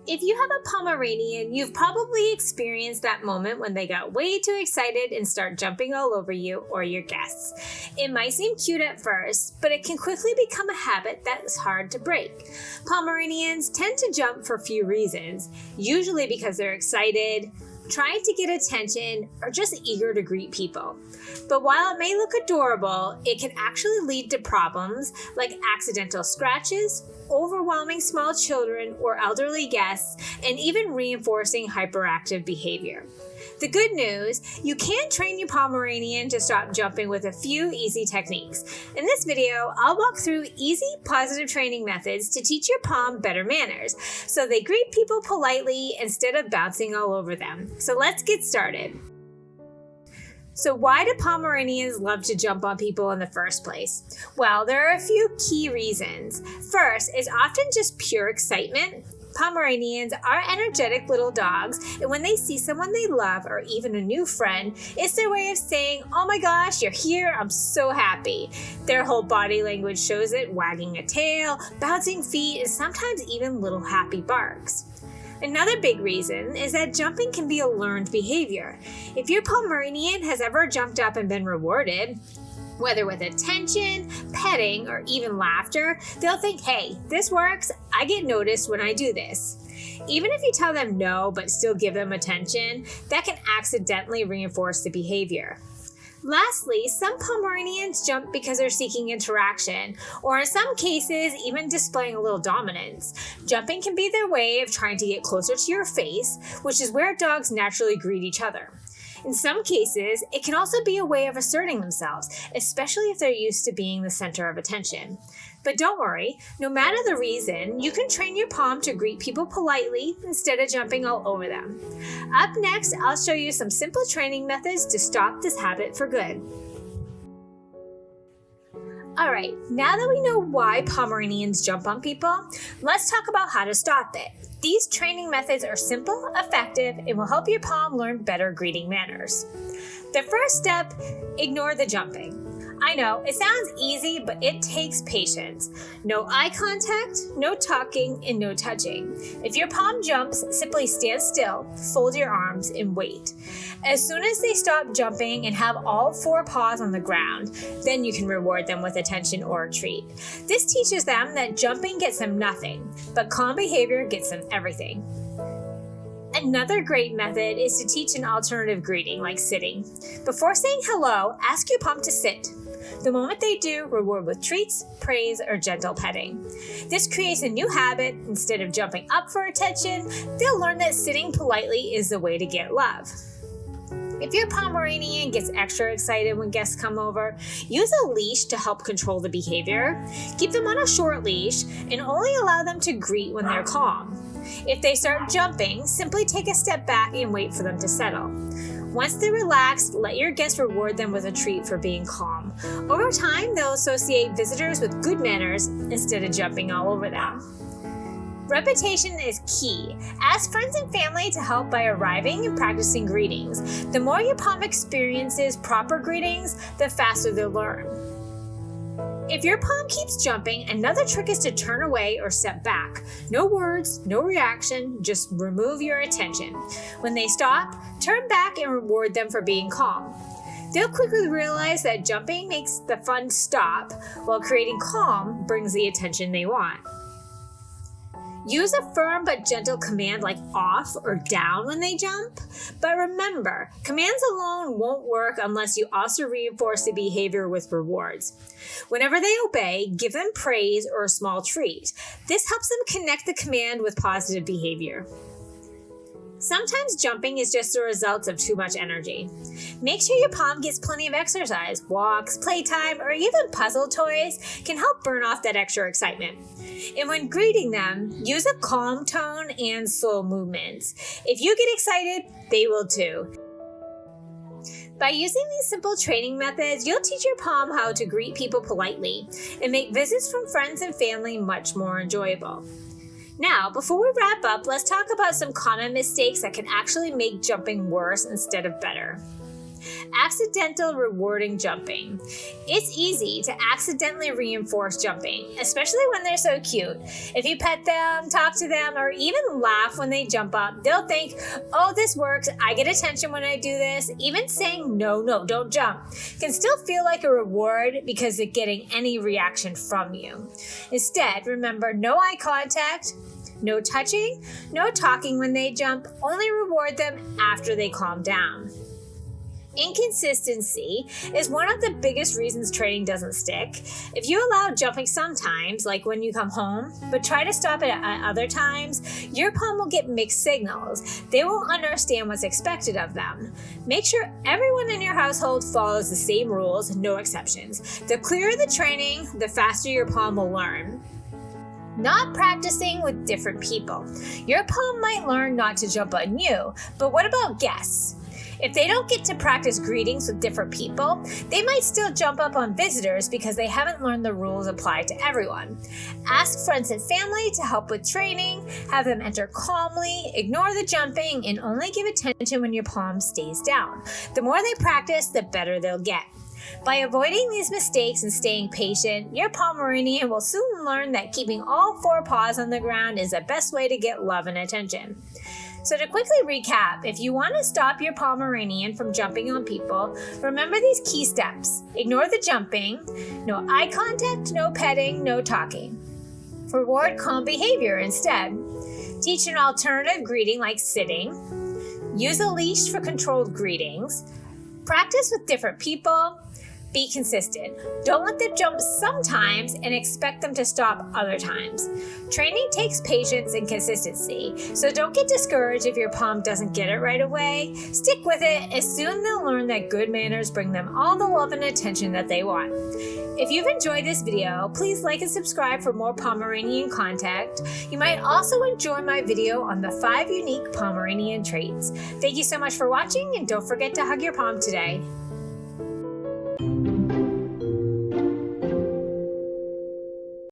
If you have a Pomeranian, you've probably experienced that moment when they got way too excited and start jumping all over you or your guests. It might seem cute at first, but it can quickly become a habit that's hard to break. Pomeranians tend to jump for a few reasons, usually because they're excited, trying to get attention, or just eager to greet people. But while it may look adorable, it can actually lead to problems like accidental scratches, overwhelming small children or elderly guests, and even reinforcing hyperactive behavior. The good news, you can train your Pomeranian to stop jumping with a few easy techniques. In this video, I'll walk through easy, positive training methods to teach your Pom better manners, so they greet people politely instead of bouncing all over them. So let's get started. So why do Pomeranians love to jump on people in the first place? Well, there are a few key reasons. First, it's often just pure excitement. Pomeranians are energetic little dogs, and when they see someone they love or even a new friend, it's their way of saying, "Oh my gosh, you're here, I'm so happy." Their whole body language shows it, wagging a tail, bouncing feet, and sometimes even little happy barks. Another big reason is that jumping can be a learned behavior. If your Pomeranian has ever jumped up and been rewarded, whether with attention, petting, or even laughter, they'll think, "Hey, this works, I get noticed when I do this." Even if you tell them no but still give them attention, that can accidentally reinforce the behavior. Lastly, some Pomeranians jump because they're seeking interaction, or in some cases, even displaying a little dominance. Jumping can be their way of trying to get closer to your face, which is where dogs naturally greet each other. In some cases, it can also be a way of asserting themselves, especially if they're used to being the center of attention. But don't worry, no matter the reason, you can train your Pom to greet people politely instead of jumping all over them. Up next, I'll show you some simple training methods to stop this habit for good. Alright, now that we know why Pomeranians jump on people, let's talk about how to stop it. These training methods are simple, effective, and will help your Pom learn better greeting manners. The first step, ignore the jumping. I know, it sounds easy, but it takes patience. No eye contact, no talking, and no touching. If your Pom jumps, simply stand still, fold your arms, and wait. As soon as they stop jumping and have all 4 paws on the ground, then you can reward them with attention or a treat. This teaches them that jumping gets them nothing, but calm behavior gets them everything. Another great method is to teach an alternative greeting, like sitting. Before saying hello, ask your Pom to sit. The moment they do, reward with treats, praise, or gentle petting. This creates a new habit. Instead of jumping up for attention, they'll learn that sitting politely is the way to get love. If your Pomeranian gets extra excited when guests come over, use a leash to help control the behavior. Keep them on a short leash and only allow them to greet when they're calm. If they start jumping, simply take a step back and wait for them to settle. Once they're relaxed, let your guests reward them with a treat for being calm. Over time, they'll associate visitors with good manners instead of jumping all over them. Repetition is key. Ask friends and family to help by arriving and practicing greetings. The more your Pom experiences proper greetings, the faster they'll learn. If your Pom keeps jumping, another trick is to turn away or step back. No words, no reaction, just remove your attention. When they stop, turn back and reward them for being calm. They'll quickly realize that jumping makes the fun stop, while creating calm brings the attention they want. Use a firm but gentle command like off or down when they jump. But remember, commands alone won't work unless you also reinforce the behavior with rewards. Whenever they obey, give them praise or a small treat. This helps them connect the command with positive behavior. Sometimes jumping is just a result of too much energy. Make sure your Pom gets plenty of exercise. Walks, playtime, or even puzzle toys can help burn off that extra excitement. And when greeting them, use a calm tone and slow movements. If you get excited, they will too. By using these simple training methods, you'll teach your Pom how to greet people politely and make visits from friends and family much more enjoyable. Now, before we wrap up, let's talk about some common mistakes that can actually make jumping worse instead of better. Accidental rewarding jumping. It's easy to accidentally reinforce jumping, especially when they're so cute. If you pet them, talk to them, or even laugh when they jump up, they'll think, oh, this works, I get attention when I do this. Even saying, no, don't jump, can still feel like a reward because they're getting any reaction from you. Instead, remember, no eye contact, no touching, no talking when they jump, only reward them after they calm down. Inconsistency is one of the biggest reasons training doesn't stick. If you allow jumping sometimes, like when you come home, but try to stop it at other times, your pom will get mixed signals. They won't understand what's expected of them. Make sure everyone in your household follows the same rules, no exceptions. The clearer the training, the faster your pom will learn. Not practicing with different people. Your pom might learn not to jump on you, but what about guests? If they don't get to practice greetings with different people, they might still jump up on visitors because they haven't learned the rules apply to everyone. Ask friends and family to help with training, have them enter calmly, ignore the jumping, and only give attention when your pom stays down. The more they practice, the better they'll get. By avoiding these mistakes and staying patient, your Pomeranian will soon learn that keeping all 4 paws on the ground is the best way to get love and attention. So to quickly recap, if you want to stop your Pomeranian from jumping on people, remember these key steps. Ignore the jumping, no eye contact, no petting, no talking. Reward calm behavior instead. Teach an alternative greeting like sitting. Use a leash for controlled greetings. Practice with different people. Be consistent. Don't let them jump sometimes and expect them to stop other times. Training takes patience and consistency, so don't get discouraged if your pom doesn't get it right away. Stick with it, and soon they'll learn that good manners bring them all the love and attention that they want. If you've enjoyed this video, please like and subscribe for more Pomeranian content. You might also enjoy my video on the 5 unique Pomeranian traits. Thank you so much for watching, and don't forget to hug your pom today.